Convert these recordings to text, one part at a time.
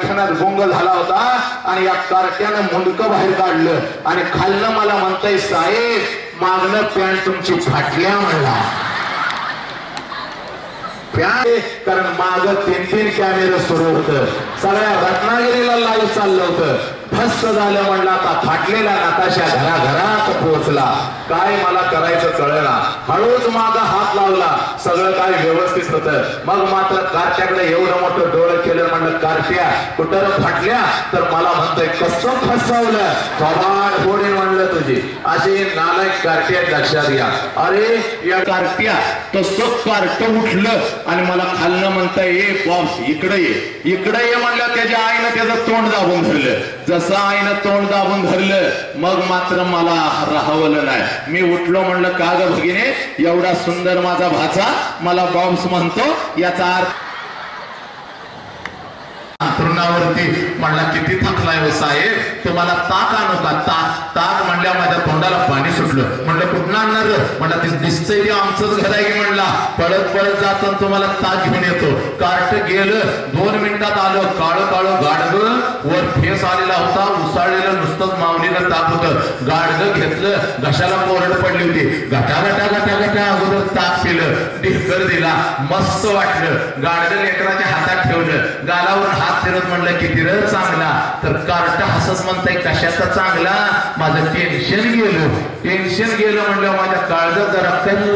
क्षणात गुंग झाला होता आणि या कार्ट्यानं मुंडकं बाहेर काढलं आणि खालनं मला म्हणताय साहेब मागणं पॅन्ट तुमची फाटल्या म्हणला. कारण माग 3-3 कॅमेरे सुरू होतं. सगळ्या रत्नागिरीला लाईव्ह चाललं होतं. फस्त झालं म्हणलं आता फाटलेला नकाशा घराघरात पोहोचला. काय मला करायचं कळेना. हळूच माग हात लावला. सगळं काय व्यवस्थित होतं. मग मात्र कार्ट्याकडे एवढं मोठं डोळं केलं. म्हणलं कार्ट्या कुठं फाटल्या तर मला म्हणतोय कसं फसवलं थोबाड फोडीन म्हणलं तुझी. अशी नालायक कार्ट्या लक्षात घ्या. अरे या कार्ट्या तसं कार्ट उठलं आणि मला खालनं म्हणताय ए बॉस इकडे ये म्हणलं. त्याच्या आईनं त्याचं तोंड दाबून धरलं. जसं आईनं तोंड दाबून धरलं मग मात्र मला राहवलं नाही. मी उठलो म्हणलं का ग भगिने एवढा सुंदर माझा भाचा मला बॉम्स म्हणतो याचा अर्थ अंथरुणावरती म्हणला किती थकलाय हो साहेब तुम्हाला ताक आणू का. ताक म्हणल्या माझ्या तोंडाला पाणी सुटलं. म्हणलं कुठं आणणार म्हणलं ते दिसतंय ते आमचंच घर आहे म्हणला. पळत जातो तुम्हाला ताक घेऊन येतो. कार्ट गेलं 2 मिनिटात आलं. काळं गाडगं वर फेस आलेला होता. उसाळलेलं नुसतंच माऊलीला ताक होतं. गाडगं घेतलं घशाला कोरड पडली होती. गटा अगोदर ताक पिलं. ढेकर दिला मस्त वाटलं. गाडगं लेकराच्या हातात ठेवलं. गालावर हात फिरत म्हणलं किती र चांगला. तर कार्ट हसत म्हणताय कशाचा चांगला माझं टेन्शन गेलं म्हणलं. माझ्या काळजात जरा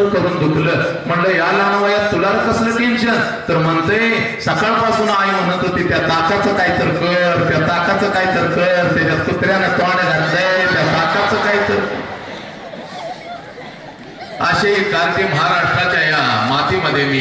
करून दुखलं. म्हणलं या लहान वयात तुला कसलं टेन्शन तर म्हणतंय सकाळपासून आई म्हणत होती त्या ताकाचं काय तर कर त्याच्यात कुत्र्यानं तोंड घातलंय त्या ताकाचं काय तर. असे कार्टे महाराष्ट्राच्या या मातीमध्ये मी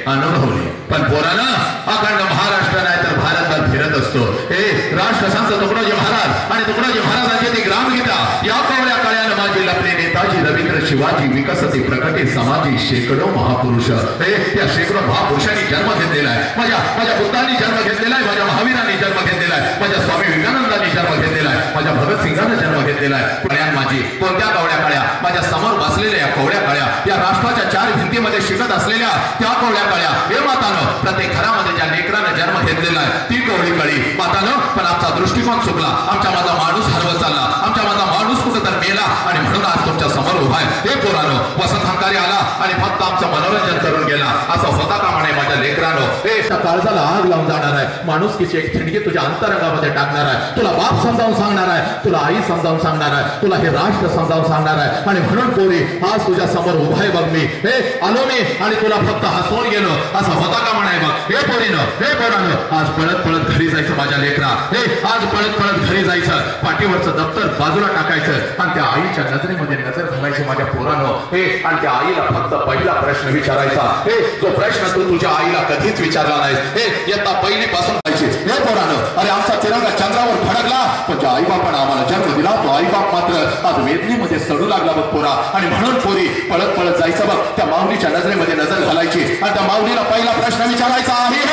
अनुभवले. पण पोरानं अखंड महाराष्ट्र नाही तर भारतभर फिरत असतो. हे राष्ट्रसंत तुकडोजी महाराज आणि तुकडोजी महाराजांची ती ग्रामगीता या कवळ्या काळ्यानं माझी लपले नेताजी रवींद्र शिवाजी विकसती प्रकटे समाजी शेकडो महापुरुष. हे या शेकडो महापुरुषांनी जन्म घेतलेला आहे. माझ्या बुद्धांनी जन्म घेतलेला आहे. माझ्या महावीरांनी जन्म घेतलेला आहे. माझ्या स्वामी विवेकानंदांनी जन्म घेतलेला आहे. माझ्या भगतसिंगानं जन्म घेतलेला आहे. माझी कोणत्या कवळ्या काळ्या माझ्या समोर बसलेल्या या कवळ्या काळ्या या राष्ट्राच्या 4 भिंतीमध्ये शिकत असलेल्या त्या कवळ्या काळ्या हे मातानं प्रत्येक घरामध्ये ज्या लेकरानं जन्म घेतलेला आहे ती कवळी काळी मातानं. पण आमचा दृष्टिकोन चुकला. माझा माणूस हरवत चालला. माझा माणूस कुठं तर मेला आणि म्हणून आज तुमच्या समोर उभा आहे. हे पोरानो वसंत हंकारी आला आणि फक्त आमचं मनोरंजन करून गेला असं होता का म्हणे माझ्या लेकरानो. हे काळजाला आग लावून जाणार आहे. माणुसकीची एक ठिणगी तुझ्या अंतरंगामध्ये टाकणार आहे. तुला बाप समजावून सांगणार आहे. तुला आई समजावून सांगणार आहे. तुला हे राष्ट्र समजावून सांगणार आहे. आणि म्हणून पोरी आज तुझ्या समोर उभा आहे बघ मी. हे आलो मी आणि तुला फक्त हसवून गेलो असं होता का म्हणाय बघ. हे पोरानं आज पळत घरी जायचं माझ्या लेकरा. हे आज पळत घरी जायचं. पाठीवरचं दप्तर बाजूला टाकायचं आणि त्या आईच्या नजरेमध्ये नजर घालायची माझ्या पोरानं. हे आणि त्या आईला फक्त पहिला प्रश्न विचारायचा. हे जो प्रश्न तू तुझ्या आईला कधीच विचारला नाही. हे इयत्ता 1ली पासून पाहिजे. हे पोरानं अरे आमचा तिरंगा चंद्रावर फडकला पण ज्या आईबापानं आम्हाला जन्म दिला तो आईबाप मात्र आज वेदनेमध्ये सडू लागला बघ पोरा. आणि म्हणून पोरी पळत जायचं बघ. त्या माऊलीच्या नजरेमध्ये नजर घालायची आणि त्या माऊलीला पहिला प्रश्न विचारायचा आहे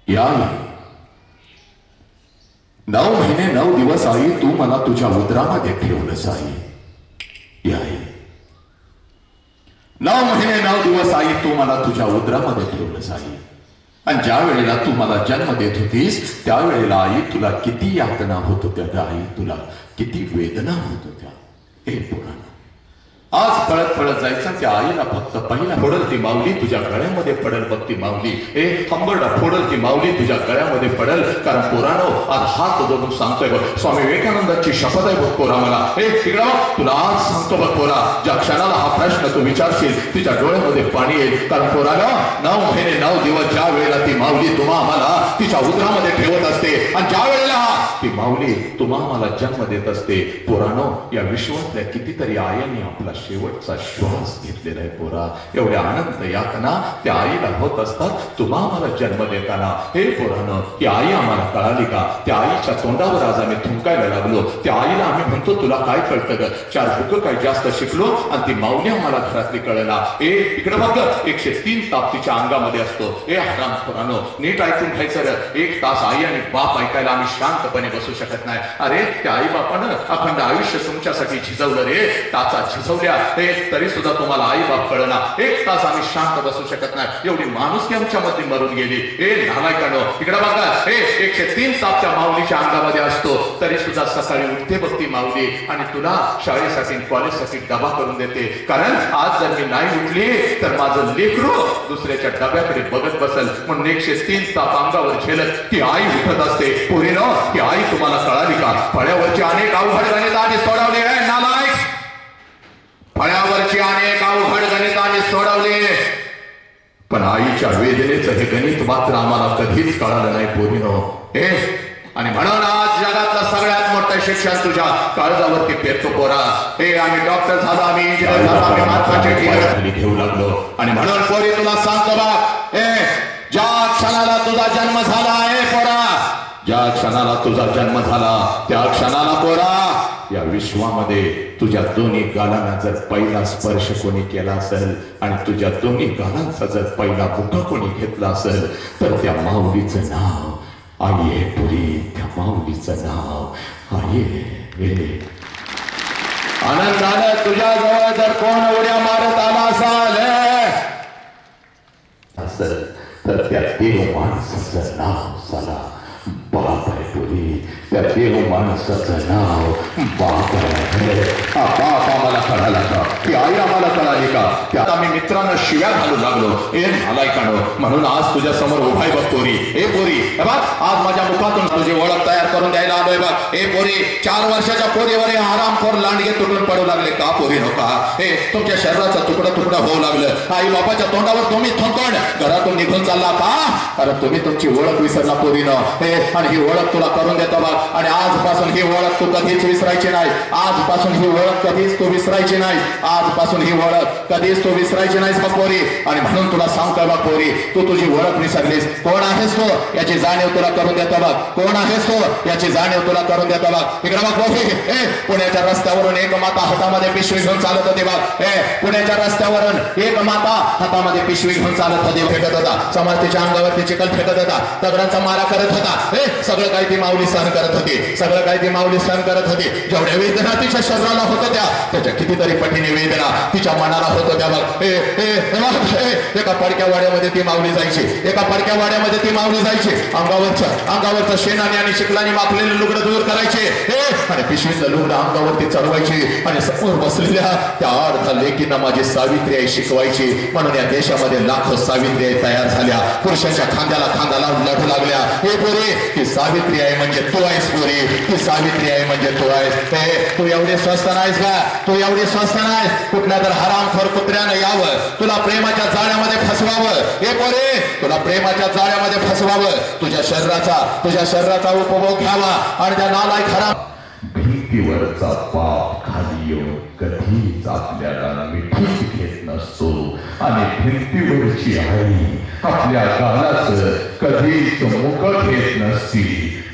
या 9 महिने 9 दिवस आई तू मला तुझ्या उदरामध्ये ठेवलंस आई. या 9 महिने 9 दिवस आई तू मला तुझ्या उदरामध्ये ठेवलंस आई. आणि ज्या वेळेला तू मला जन्म देत होतीस त्यावेळेला आई तुला किती यातना होत होत्या आई. तुला किती वेदना होत होत्या. हे पुराण आज पळत जायचं. त्या आईला फक्त पहिला फोडल ती माऊली तुझ्या गळ्यामध्ये पडल बघ ती माऊली. हे हंबरडा फोडल ती माऊली तुझ्या गळ्यामध्ये पडल. कारण पोरानो आज हात जोडून सांगतोय बघ स्वामी विवेकानंदाची शपथ आहे बघ पोरा मला. हे इकडं तुला आज सांगतो बघ पोरा ज्या क्षणाला हा प्रश्न तू विचारशील तिच्या डोळ्यामध्ये पाणी येईल. कारण पोराला 9 महिने 9 दिवस ज्या वेळेला ती माऊली तुम्हा आम्हाला तिच्या उदरामध्ये ठेवत असते आणि ज्या वेळेला ती माऊली तुम्हा आम्हाला जन्म देत असते पोरानो या विश्वातल्या कितीतरी आयांनी आपला शेवटचा श्वास घेतलेला आहे पोरा. एवढ्या आनंद यातना त्या आईला होत असतात तुम्हा आम्हाला जन्म देताना. हे पोरानं ती आई आम्हाला कळाली का. त्या आईच्या तोंडावर आज आम्ही थुंकायला लागलो. त्या आईला आम्ही म्हणतो तुला काय कळतं ग. 4 बुकं काय जास्त शिकलो आणि ती माऊली आम्हाला घरातली कळला. हे इकडे बघ 103 ताप तिच्या अंगामध्ये असतो. हे हराम पोरानो नीट ऐकून घ्यायचं. 1 तास आई आणि बाप ऐकायला आम्ही शांतपणे बसू शकत नाही. अरे त्या आई बापानं अखंड आयुष्य तुमच्यासाठी झिजवलं रे. टाचा झिजवली झोपल्या तरी सुद्धा तुम्हाला आई बाप कळना. 1 तास आम्ही शांत बसू शकत नाही. एवढी माणुसकी आमच्यामध्ये मरून गेली. नालायकांनो इकडे बघा. 103 ताप त्या माऊलीच्या अंगामध्ये असतो तरी सुद्धा सकाळी उठते बघती माऊली आणि तुला शाळेसाठी कॉलेजसाठी डबा करून देते. कारण आज जर मी नाही उठली तर माझं लेकरू दुसऱ्याच्या डब्याकडे बघत बसल म्हणून 103 ताप अंगावर झेलत ती आई उठत असते. पोरीनो ती आई तुम्हाला कळाली का? फळ्यावरची अनेक अवघड गणित आम्ही सोडवले. नालायक, फळ्यावरची अनेक अवघड गणित आम्ही सोडवले पण आईच्या वेदनेचं हे गणित मात्र आम्हाला कधीच कळालं नाही पोरीनो. आणि म्हणून आज जगातलं सगळ्यात मोठं शिक्षण तुझ्या काळजावरती पेरतो पोरा. आम्ही डॉक्टर झालो, आम्ही इंजिनियर झालो, आम्ही महात्माचे खाली घेऊ लागलो. आणि म्हणून पोरी तुला सांगतो बा, ज्या क्षणाला तुझा जन्म झाला आहे पोरा, ज्या क्षणाला तुझा जन्म झाला त्या क्षणाला पोरा या विश्वामध्ये तुझ्या दोन्ही गालांना जर पहिला स्पर्श कोणी केला असेल आणि तुझ्या दोन्ही गालांचा जर पहिला मुका कोणी घेतला असेल तर त्या माऊलीचं नाव आई आहे पुरी. त्या माऊलीचं नाव आई आहे. आनंदानं तुझ्याजवळ जर कोण उड्या मारत आला असेल तर त्या देव माणसाचं नाव साला बाप आहे पुरी. त्या देव माणसाचं नाव बाप आहे. हा बाप आम्हाला कळाला का? ती आई आम्हाला कळाली का? त्यात आम्ही मित्रांना शिव्या घालू लागलो. नालायकांनो म्हणून आज तुझ्या समोर उभाय बघ पोरी. पोरी बघ आज माझ्या मुखातून तुझी ओळख तयार करून द्यायला आलोय बघ. पोरी 4 वर्षाच्या पोरीवर आरामखोर लांडगे तुटून पडू लागले का पोरी? नका तुमच्या शरीराचा तुकडा होऊ लागलं. आई बापाच्या तोंडावर तुम्ही थोंकण घरातून निघून चालला का? कारण तुम्ही तुमची ओळख विसरला पोरीनं. आणि ही ओळख तुला करून देतो बघ. आणि आजपासून ही ओळख तू कधीच विसरायची नाही. आजपासून ही ओळख कधीच तू विसरायची नाही. आजपासून ही ओळख कधीच तू विसरायची नाहीस बघ पोरी. आणि म्हणून तुला सांगतोय बघ पोरी, तू तुझी ओळख विसरलीस. कोण आहेस तू याची जाणीव तुला करून देतो बघ. कोण आहेस तू याची जाणीव तुला करून देतो बघ. इकडे बघ पोरी, पुण्याच्या रस्त्यावरून एक माता हातामध्ये पिशवी घेऊन चालत होती बघ. पुण्याच्या रस्त्यावरून एक माता हातामध्ये पिशवी घेऊन चालत होती. फेकत होता समाधीच्या अंगावरती चिखल फेकत होता. दगडांचा मारा करत होता. सगळं काही ती माऊली सहन करत होती. सगळं काही ती माऊली सहन करत होती. जेवढ्या वेदना तिच्या शरीराला होत होत्या त्याच्या कितीतरी पटीने वेदना तिच्या मनाला होत होत्या बघ. एका पडक्या वाड्यामध्ये ती माऊली जायची. एका पडक्या वाड्यामध्ये ती माऊली जायची. अंगावरचं शेणाने आणि शिकलाने माखलेलं लुगडं दूर करायचे आणि पिशवीचं लुगडं अंगावरती चढवायची आणि समोर बसलेल्या त्या अर्धा लेकींना माझी सावित्री आई शिकवायची. म्हणून या देशामध्ये लाखो सावित्री आई तयार झाल्या. पुरुषांच्या खांद्याला खांद्याला लढू लागल्या. पोरी ती सावित्री आहे म्हणजे तू आहेस पोरी. ती सावित्री आहे म्हणजे तू आहेस. तू एवढी स्वस्त नाहीस का? तू एवढी स्वस्त नाहीस. कुठल्या तर हरामखोर कुत्र्यानं यावं तुला प्रेमाच्या जाळ्यामध्ये फसवावं. पोरी तुला प्रेमाच्या जाळ्यामध्ये फसवावं. तुझ्या शरीराचा उपभोग घ्यावा आणि त्या नालायक हराम भिंतीवरचा पाप खाली येऊन कधीच आपल्याला मिठीत घेत नसतो. आणि भिंतीवरची आई आपल्या गालाचं कधीच मुकट घेत नसती.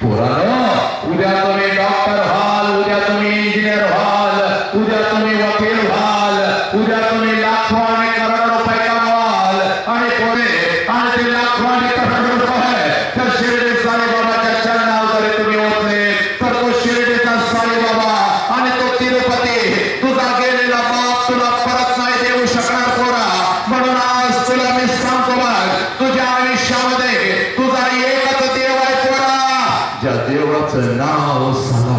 पोरांनो उद्या तुम्ही डॉक्टर व्हाल, उद्या तुम्ही इंजिनियर व्हाल, उद्या तुम्ही वकील व्हाल, उद्या तुम्ही लाखो आणि करोडो रुपये कमवाल. आणि पोरे आणि ते लाखो आणि करोडो रुपये तर शिर्डी साईबाबाच्या चरणावर जरी तुम्ही ओतले तर तो शिर्डीचा साईबाबा आणि तो तिरुपती तुझा गेलेला बाप तुला परत नाही देऊ शकणार पोरा. म्हणून आज तुला मी सांगतो बघ, तुझ्या आयुष्यामध्ये तुझा एकच देव आहे पोरा. ज्या देवाचं नाव साला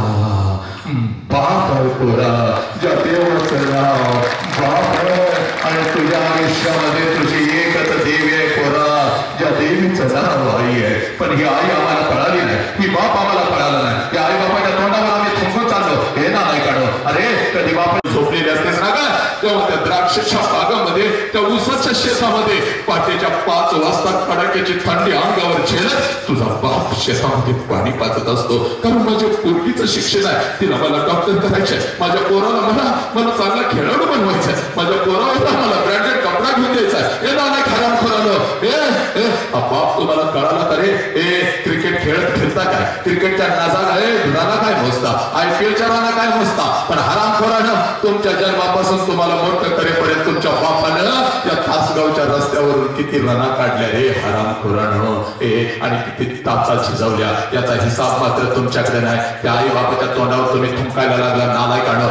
बाप आहे पोरा. ज्या देवाचं नाव बाप आहे आणि तुझ्या आयुष्यामध्ये तुझी एकच देवी आहे पोरा. ज्या देवीचं नाव आई आहे. पण ही आई आम्हाला कळाली नाही. ही बाप आम्हाला कळाला नाही. या आई बापाच्या तोंडावर आम्ही थुंकून चाललो. हे ना नाही काढो. अरे कधी बाप झोपलेली असतेस ना का तेव्हा त्या द्राक्षाच्या बागामध्ये त्या ऊसाच्या शेतामध्ये पाठीच्या 5 वाजता कडाक्याची थंडी अंगावर झेलत तुझा बाप शेतामध्ये पाणी पाजत असतो. कारण माझ्या पोरगीचं शिक्षण आहे. तिला मला डॉक्टर करायचंय. माझ्या पोराला मला चांगला खेळाडू बनवायचंय. माझ्या पोराला मला ब्रँडेड कपडा घेऊन द्यायचा. हे ना नाही खराब खोरालो. बाप तुम्हाला कळाला का रे? क्रिकेट खेळता काय क्रिकेटच्या राना काय मोजता, IPLच्या राना काय मोजता, पण हरामखोरानं तुमच्या जन्मापासून तुम्हाला मोठं करेपर्यंत तुमच्या बापानं या तासगावच्या रस्त्यावरून किती रना काढल्या रे हरामखोरानं आणि किती ताचा झिजवल्या याचा हिसाब मात्र तुमच्याकडे नाही. त्या आई बापाच्या तोंडावर तुम्ही थुंकायला लागला नालायकानं.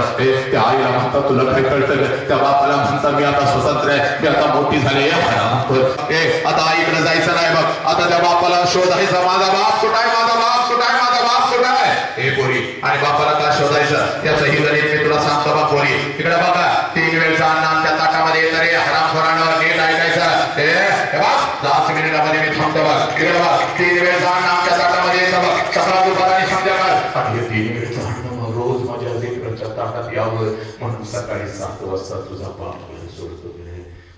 त्या आईला म्हणता तुला काय कळतं, त्या बापाला म्हणता मी आता स्वतंत्र आहे, मी आता मोठी झाले हरामखोर. आता आईकडे जायचं नाही बघ, आता त्या बापाला शोधायचा माझा बाप कुठं आहे, माझा बाप कुठं आहे, माझा बाप कुठं आहे. हे पोरी आणि बापाला का शोधायचं याचं ही गणित मी तुला सांगतो बा पोरी. इकडे बघा 3 वेळचा अन्न आमच्या ताटामध्ये येतं रे हरामखोरानं, नीट ऐकायचं. हे बाप 10 मिनिटामध्ये मी थांबतो बघ. इकडे बघा 3 वेळचा अन्न आमच्या ताटामध्ये येतं बघ, सकाळ दुपार आणि संध्याकाळ. आणि हे 3 वेळचं अन्न रोज माझ्या लेकरांच्या ताटात यावं म्हणून सकाळी 7 वाजता तुझा बाप घर सोडतो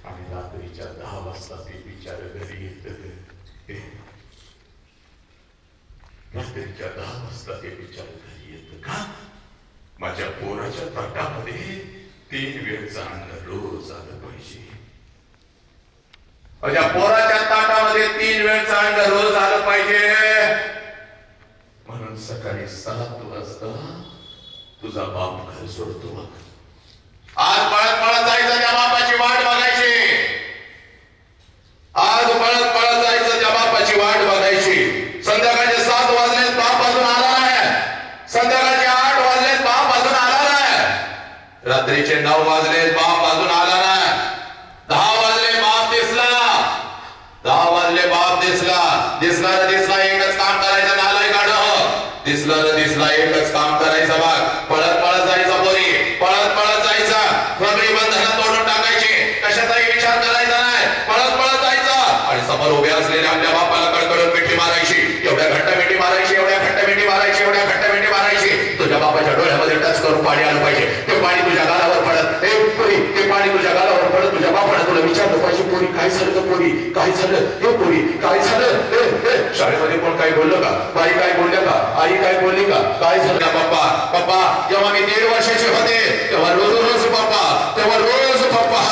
आणि रात्रीच्या 10 वाजता ते बिचार घरी येत. रात्रीच्या 10 वाजता ते बिचार घरी येत का? माझ्या पोराच्या ताटामध्ये 3 वेळचं अन्न रोज आलं पाहिजे. माझ्या पोराच्या ताटामध्ये 3 वेळचं अन्न रोज आलं पाहिजे म्हणून सकाळी 7 वाजता तुझा बाप घर सोडतो. आज पळत पळत जायचं त्या बापाची वाट बघायची. आज पळत पळत जायचं त्या बापाची वाट बघायची. संध्याकाळचे 7 वाजले बाप अजून आला नाही. संध्याकाळचे 8 वाजले बाप अजून आला नाही. रात्रीचे 9 वाजले बाप अजून आला नाही. 10 वाजले बाप दिसला. 10 वाजले बाप दिसला. दिसला एकच काम करायचं नालायक काढ. दिसला एकच काम करायचं बघ. पळत पळत जायचं पोरी, पळत पळत जायचं. सगळी बंधनं तोडून टाकायची, कशाचाही विचार करायचा नाही. पळत पळत जायचं आणि समोर उभे असलेल्या आपल्या बापाला कडकडून मिठी मारायची. एवढ्या घट्ट मिठी मारायची, एवढ्या घट्ट मिठी मारायची, एवढ्या घट्ट मिठी मारायची. तुझ्या बापाच्या डोळ्यामध्ये टच करून पाणी आलं पाहिजे. ते पाणी तुझ्या गालावर पडत, ते पाणी तुझ्या गालावर पडत. तुझ्या बापाने तुला विचारलं पाहिजे पोरी काय झालं, पोरी काय झालं, हे पोरी काय झालं. शाळेमध्ये कोण काही बोललं का, बाई काय बोलल्या का, आई काय बोलली का, काय झालं. पप्पा पप्पा जेव्हा मी 1.5 वर्षाचे होते तेव्हा रोज पप्पा, तेव्हा रोज पप्पा,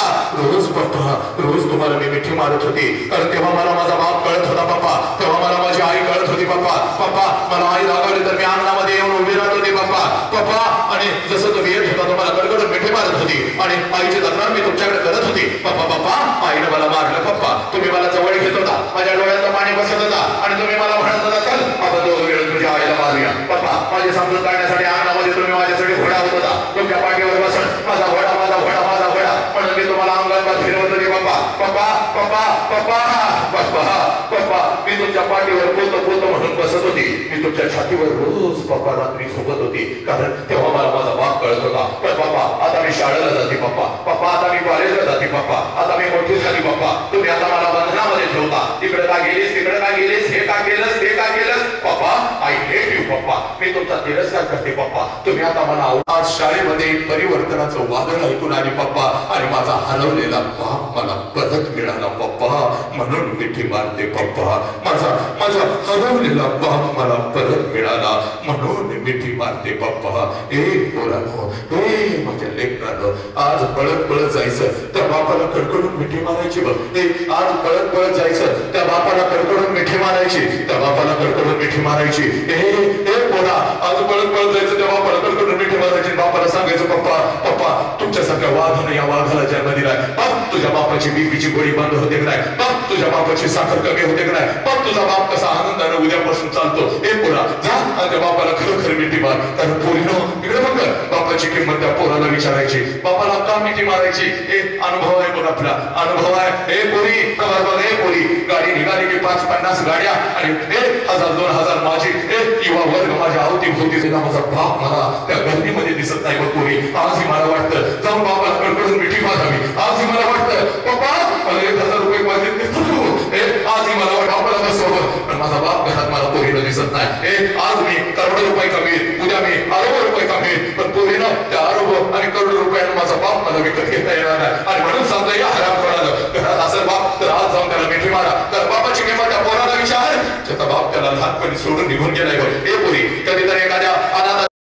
रोज पप्पा, रोज तुम्हाला मी मिठी मारत होती. कारण तेव्हा मला माझा बाप कळत होता पप्पा, तेव्हा मला माझी आई कळत होती पप्पा. पप्पा मला आई रागावली तर मी अंगणामध्ये येऊन उभी राहत होती पप्पा. पप्पा आणि जसं तुम्ही येत होता तुम्हाला कडकडून मिठी मारत होती आणि आईची तक्रार मी तुमच्याकडे करत होती. पप्पा पप्पा आईने मला मारलं पप्पा. तुम्ही मला जवळ घेत होता, माझ्या डोळ्यातलं पाणी बसत होता आणि तुम्ही मला म्हणत होता चल आपण 2 वेळ तुझ्या आईला मारूया. पप्पा माझी समजून काढण्यासाठी अंगणामध्ये तुम्ही माझ्यासाठी घोडा होत होता. तुमच्या पाठीवर बसून माझा घोडा, माझा घोडा, माझा घोडा म्हणून मी तुम्हाला अंगावर फिरवत होते पप्पा. पप्पा पप्पा पप्पा पप्पा पप्पा मी तुमच्या पाठीवर पोत म्हणून बसत होती. मी तुमच्या छातीवर रोज पप्पा रात्री झोपत होती. कारण तेव्हा मला माझा बाप कळत होता. पण पप्पा आता मी शाळेला जाते पप्पा. पप्पा आता मी कॉलेजला जाते पप्पा. आता मी मोठी झाली पप्पा. तुम्ही आता मला बंधनामध्ये ठेवता. तिकडे का गेलीस, तिकडे का गेलीस, हे का केलंस, ते का केलंस पप्पा. आय हेट यू पप्पा. मी तुमचा तिरस्कार करते पप्पा. तुम्ही आता मला आज शाळेमध्ये परिवर्तनाचं वादळ ऐकून आली पप्पा आणि माझा हरवलेला बाप मला परत मिळाला पप्पा म्हणून मिठी मारते पप्पा. माझा हरवलेला बाप मला परत मिळाला म्हणून मिठी मारते पप्पा. पोरांनो, माझ्या लेकरांनो, आज पळत पळत जायचं त्या बापाला कडकडून मिठी मारायची बघ. आज पळत पळत जायचं त्या बापाला कडकडून मिठी मारायची, त्या बापाला कडकडून मिठी मारायची. पोरा आज पळत पळत जायचं त्या बापाला कडकडून मिठी मारायची. बापाला सांगायचं पप्पा पप्पा तुमच्यासारख्या वाघानं या वाघाला जन्म दिलाय. बाप तुझ्या बापाची बीपीची गोळी बंद होते का नाही, बाप तुझ्या बापाची साखर कमी होते का नाही, बाप तुझा बाप कसा आनंदाने उद्यापासून चालतो. पोरा जा त्या बापाला खरोखर मिठी मार. कारण पोरीनो इकडे बघ बापाची किंमत त्या पोराला विचारायची. बापाला का मिठी मारायची? अनुभव आहे बघ, आपला अनुभव आहे. पोरी पोरी गाडी निघाली की 5-50 गाड्या आणि 1000-2000 माझी युवा वर्ग माझ्या अवतीभोवती. माझा बाप मला त्या गर्दीमध्ये दिसत नाही बघ पोरी. आजही मला वाटतं जाऊन बापाला कडकडून मिठी मारावी. आजही मला वाटतं पप्पा मला 1000 रुपये पाहिजे. आजही मला वाटतं बापाला बसवलं पण माझा बाप घरात मला पोरीला दिसत नाही. आज मी करोडो रुपये कमील, उद्या मी अरबो रुपये कमील, पण पोरीनं त्या अरबो आणि करोडो रुपयानं माझा बाप मला विकत घेता येणार नाही. आणि म्हणून सांगतो या हरामखोरानं घरात असेल बाप तर आज जाऊन त्याला मिठी मारा. तर बापाची किंमत त्या पोराला विचार ज्याचा बाप त्याला लहानपणी सोडून निघून गेलाय. पोरी